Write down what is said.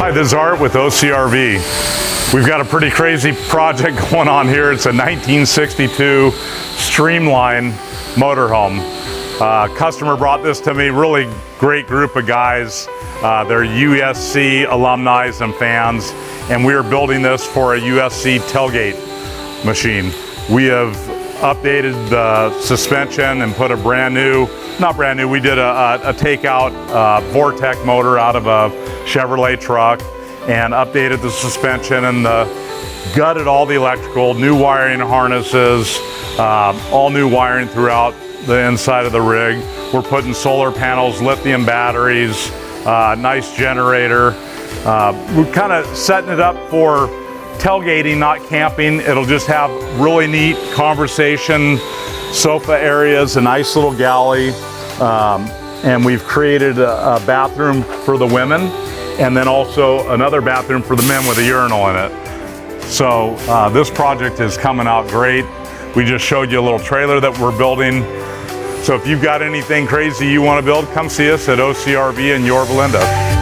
Hi, this is Art with OCRV. We've got a pretty crazy project going on here. It's a 1962 Streamline motorhome. Customer brought this to me, really great group of guys. They're USC alumni and fans, and we are building this for a USC tailgate machine. We have updated the suspension and put a brand new, not brand new, we did a takeout Vortec motor out of a Chevrolet truck and updated the suspension and gutted all the electrical, new wiring harnesses, all new wiring throughout the inside of the rig. We're putting solar panels, lithium batteries, nice generator. We're kind of setting it up for tailgating, not camping. It'll just have really neat conversation sofa areas, a nice little galley, and we've created a bathroom for the women and then also another bathroom for the men with a urinal in it. So this project is coming out great. We just showed you a little trailer that we're building. So if you've got anything crazy you want to build, come see us at OCRV in Yorba Linda.